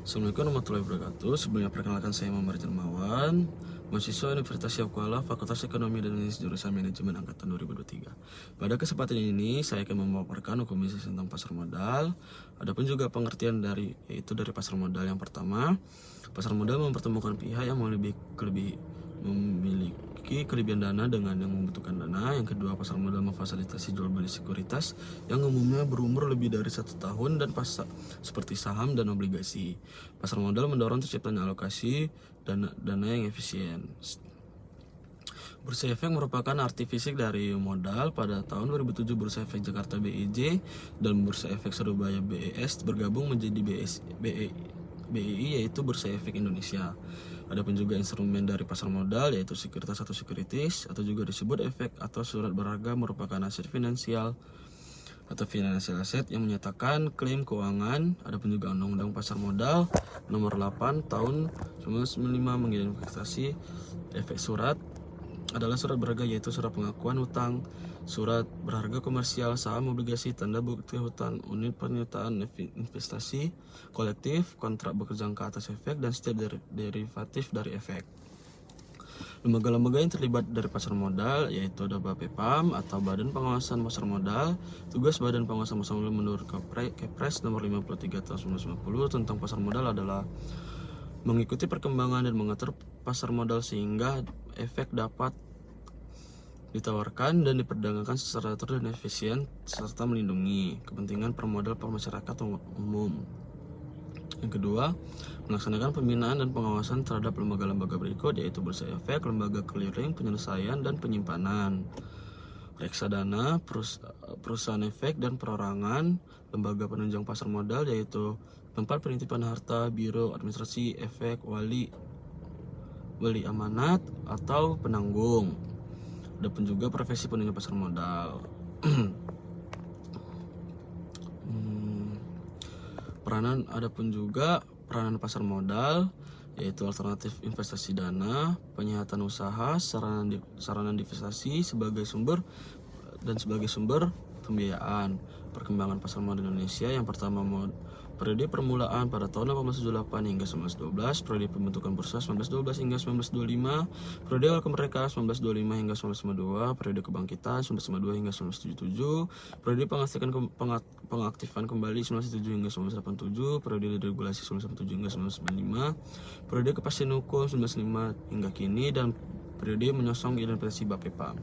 Assalamualaikum warahmatullahi wabarakatuh. Sebelumnya perkenalkan, saya Muhammad Jermawan, mahasiswa Universitas Syafqala, Fakultas Ekonomi dan Bisnis jurusan Manajemen angkatan 2023. Pada kesempatan ini saya akan memaparkan hukum bisnis tentang pasar modal. Adapun juga pengertian dari pasar modal. Yang pertama, pasar modal mempertemukan pihak yang memiliki kelebihan dana dengan yang membutuhkan dana. Yang kedua, pasar modal memfasilitasi jual beli sekuritas yang umumnya berumur lebih dari 1 tahun dan seperti saham dan obligasi. Pasar modal mendorong terciptanya alokasi dana yang efisien. Bursa Efek merupakan arti fisik dari modal. Pada tahun 2007, Bursa Efek Jakarta BEJ dan Bursa Efek Surabaya BES bergabung menjadi BEI, yaitu Bursa Efek Indonesia. Adapun juga instrumen dari pasar modal, yaitu sekuritas atau securities, atau juga disebut efek atau surat berharga, merupakan aset finansial atau financial asset yang menyatakan klaim keuangan. Adapun juga Undang-Undang Pasar Modal Nomor 8 Tahun 1995 mengidentifikasi efek surat adalah surat berharga, yaitu surat pengakuan hutang, surat berharga komersial, saham, obligasi, tanda bukti hutang, unit pernyataan investasi kolektif, kontrak berjangka atas efek, dan setiap derivatif dari efek. Lembaga-lembaga yang terlibat dari pasar modal yaitu ada BAPEPAM atau Badan Pengawasan Pasar Modal. Tugas Badan Pengawasan Pasar Modal menurut Kepres nomor 53 tahun 1990 tentang pasar modal adalah mengikuti perkembangan dan mengatur pasar modal sehingga efek dapat ditawarkan dan diperdagangkan secara teratur dan efisien, serta melindungi kepentingan permodal masyarakat umum. Yang kedua, melaksanakan pembinaan dan pengawasan terhadap lembaga-lembaga berikut, yaitu Bursa Efek, lembaga clearing, penyelesaian dan penyimpanan, reksadana, perusahaan efek dan perorangan, lembaga penunjang pasar modal, yaitu tempat penitipan harta, biro administrasi efek, wali amanat atau penanggung. Adapun juga profesi penunjang pasar modal. Adapun juga peranan pasar modal, yaitu alternatif investasi dana, penyihatan usaha, sarana investasi sebagai sumber pembiayaan. Perkembangan pasar modal Indonesia, yang pertama periode permulaan pada tahun 1878 hingga 1912, periode pembentukan bursa 1912 hingga 1925, periode awal kemerdekaan 1925 hingga 1952, periode kebangkitan 1952 hingga 1977, periode pengaktifan kembali 1907 hingga 1987, periode deregulasi 1987 hingga 1995, periode kepastian hukum 1995 hingga kini, dan periode menyosong identifikasi BAPEPAM.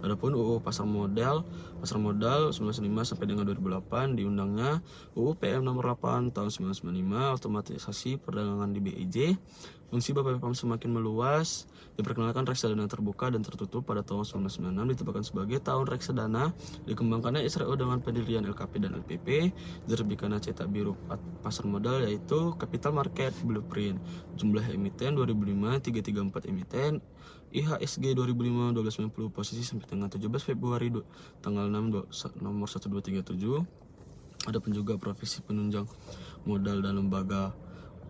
Adapun UU Pasar Modal 1905 sampai dengan 2008, diundangnya UU PM nomor 8 tahun 1995, otomatisasi perdagangan di BEJ. Fungsi BAPEPAM semakin meluas, diperkenalkan reksadana terbuka dan tertutup pada tahun 1996, ditetapkan sebagai tahun reksadana, dikembangkannya SRO dengan pendirian LKP dan LPP, diterbitkannya cetak biru pasar modal yaitu Capital Market Blueprint, jumlah emiten 2005 334 emiten, IHSG 2005 1290, posisi sampai tanggal 17 Februari tanggal 6 nomor 1237. Adapun juga profesi penunjang modal dan lembaga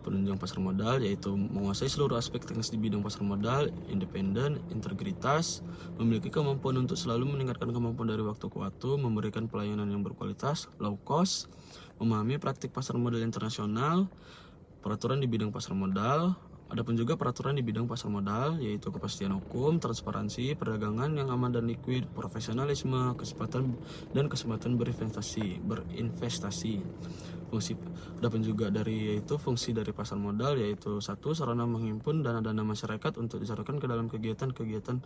penunjang pasar modal, yaitu menguasai seluruh aspek teknis di bidang pasar modal, independen, integritas, memiliki kemampuan untuk selalu meningkatkan kemampuan dari waktu ke waktu, memberikan pelayanan yang berkualitas, low cost, memahami praktik pasar modal internasional, peraturan di bidang pasar modal. Adapun juga peraturan di bidang pasar modal, yaitu kepastian hukum, transparansi, perdagangan yang aman dan likuid, profesionalisme, kesempatan berinvestasi. Adapun juga fungsi dari pasar modal, yaitu 1. Sarana menghimpun dana-dana masyarakat untuk disalurkan ke dalam kegiatan-kegiatan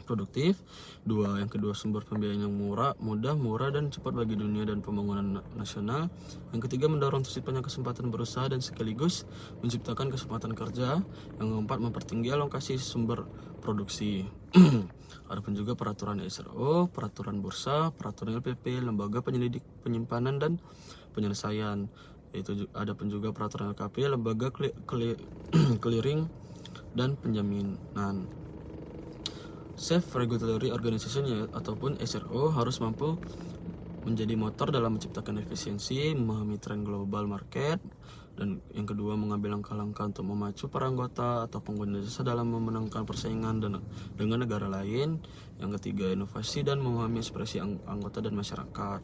produktif. 2. Yang kedua, sumber pembiayaan yang mudah, murah, dan cepat bagi dunia dan pembangunan nasional. Yang ketiga, mendorong terciptanya kesempatan berusaha dan sekaligus menciptakan kesempatan kerja. Yang keempat, mempertinggi alokasi sumber produksi. Adapun juga peraturan SRO, peraturan bursa, peraturan LPP, lembaga penyelidik, penyimpanan dan penyelesaian. Adapun juga peraturan LKP, lembaga clearing dan penjaminan. Safe Regulatory Organization ataupun SRO harus mampu menjadi motor dalam menciptakan efisiensi, memahami tren global market, dan yang kedua, mengambil langkah-langkah untuk memacu para anggota atau pengguna jasa dalam memenangkan persaingan dengan negara lain. Yang ketiga, inovasi dan memahami ekspresi anggota dan masyarakat.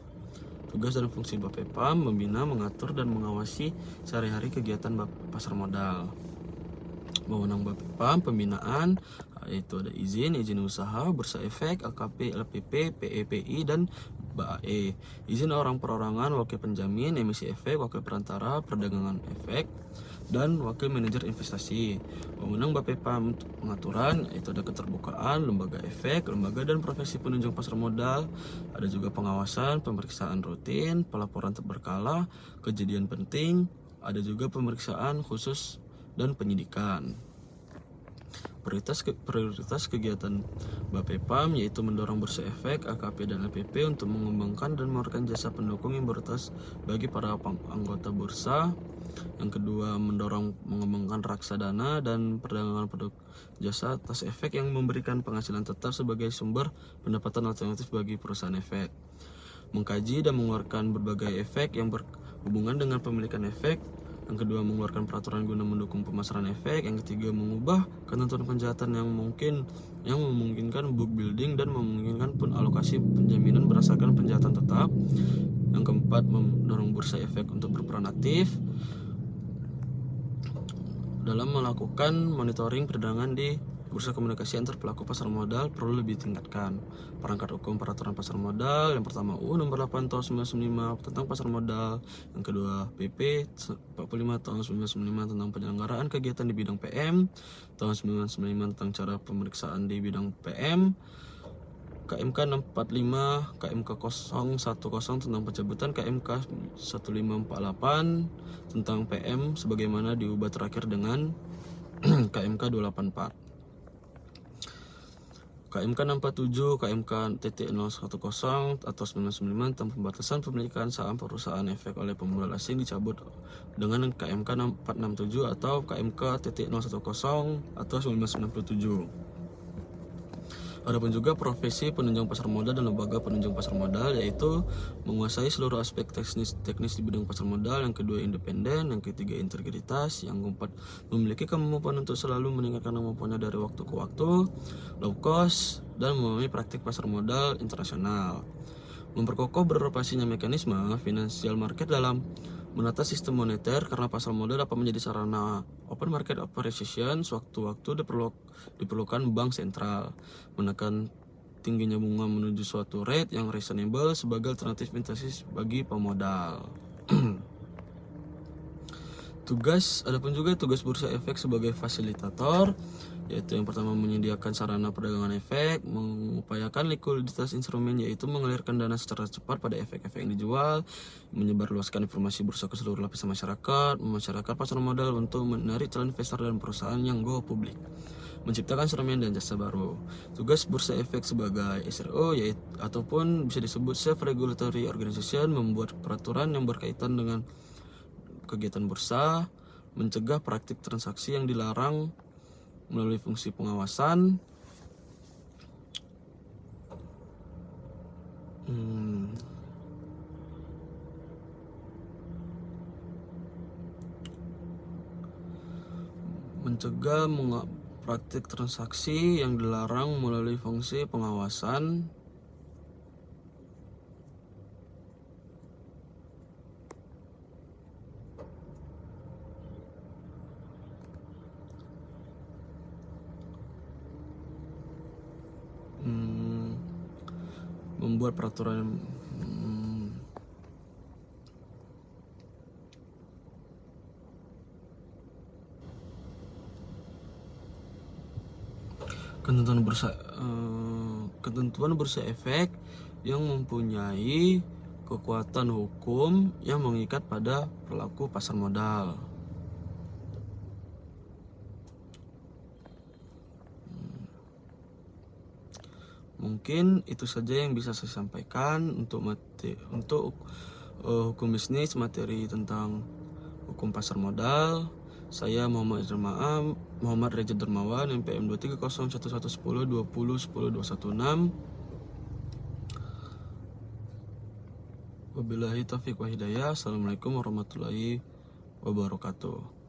Tugas dan fungsi Bapepam membina, mengatur, dan mengawasi sehari-hari kegiatan pasar modal. Wewenang Bapepam pembinaan yaitu ada izin usaha, bursa efek, LKP, LPP, PEPI, dan BAE. Izin orang perorangan, wakil penjamin, emisi efek, wakil perantara, perdagangan efek, dan wakil manajer investasi. Wewenang Bapepam untuk pengaturan yaitu ada keterbukaan, lembaga efek, lembaga dan profesi penunjang pasar modal. Ada juga pengawasan, pemeriksaan rutin, pelaporan berkala, kejadian penting. Ada juga pemeriksaan khusus dan penyidikan. Prioritas kegiatan Bapepam yaitu mendorong bursa efek, AKP, dan LPP untuk mengembangkan dan menawarkan jasa pendukung yang berorientasi bagi para anggota bursa. Yang kedua, mendorong mengembangkan reksadana dan perdagangan produk jasa atas efek yang memberikan penghasilan tetap sebagai sumber pendapatan alternatif bagi perusahaan efek. Mengkaji dan mengeluarkan berbagai efek yang berhubungan dengan pemilikan efek. Yang kedua, mengeluarkan peraturan guna mendukung pemasaran efek. Yang ketiga, mengubah ketentuan penjahatan yang memungkinkan book building dan memungkinkan pun alokasi penjaminan berdasarkan penjahatan tetap. Yang keempat, mendorong bursa efek untuk berperan aktif dalam melakukan monitoring perdagangan di bursa. Komunikasi antar pelaku pasar modal perlu lebih tingkatkan. Perangkat hukum peraturan pasar modal, yang pertama UU nomor 8 tahun 1995 tentang pasar modal, yang kedua PP 45 tahun 1995 tentang penyelenggaraan kegiatan di bidang PM, tahun 1995 tentang cara pemeriksaan di bidang PM, KMK 645, KMK 010 tentang pencabutan, KMK 1548 tentang PM sebagaimana diubah terakhir dengan KMK 284. KMK 647, KMK T010 atau 1995 tentang pembatasan pemilikan saham perusahaan efek oleh pemodal asing dicabut dengan KMK 467 atau KMK T010 atau 1997. Adapun juga profesi penunjang pasar modal dan lembaga penunjang pasar modal yaitu menguasai seluruh aspek teknis di bidang pasar modal. Yang kedua, independen. Yang ketiga, integritas. Yang keempat, memiliki kemampuan untuk selalu meningkatkan kemampuannya dari waktu ke waktu, low cost, dan memahami praktik pasar modal internasional. Memperkokoh beroperasinya mekanisme financial market dalam menata sistem moneter, karena pasar modal dapat menjadi sarana open market operation. Sewaktu-waktu diperlukan bank sentral menekan tingginya bunga menuju suatu rate yang reasonable sebagai alternatif investasi bagi pemodal. Adapun juga tugas bursa efek sebagai fasilitator, yaitu yang pertama menyediakan sarana perdagangan efek, mengupayakan likuiditas instrumen yaitu mengalirkan dana secara cepat pada efek-efek yang dijual, menyebarluaskan informasi bursa ke seluruh lapisan masyarakat pasar modal untuk menarik calon investor dan perusahaan yang go publik, menciptakan instrumen dan jasa baru. Tugas bursa efek sebagai SRO yaitu ataupun bisa disebut self regulatory organization, membuat peraturan yang berkaitan dengan kegiatan bursa, mencegah praktik transaksi yang dilarang melalui fungsi pengawasan, mencegah praktik transaksi yang dilarang melalui fungsi pengawasan, membuat peraturan ketentuan bursa efek yang mempunyai kekuatan hukum yang mengikat pada pelaku pasar modal. Mungkin itu saja yang bisa saya sampaikan untuk hukum bisnis, materi tentang hukum pasar modal. Saya Muhammad Reza Dermawan, NPM 230111020100216. Wabillahi taufiq wa hidayah. Assalamualaikum warahmatullahi wabarakatuh.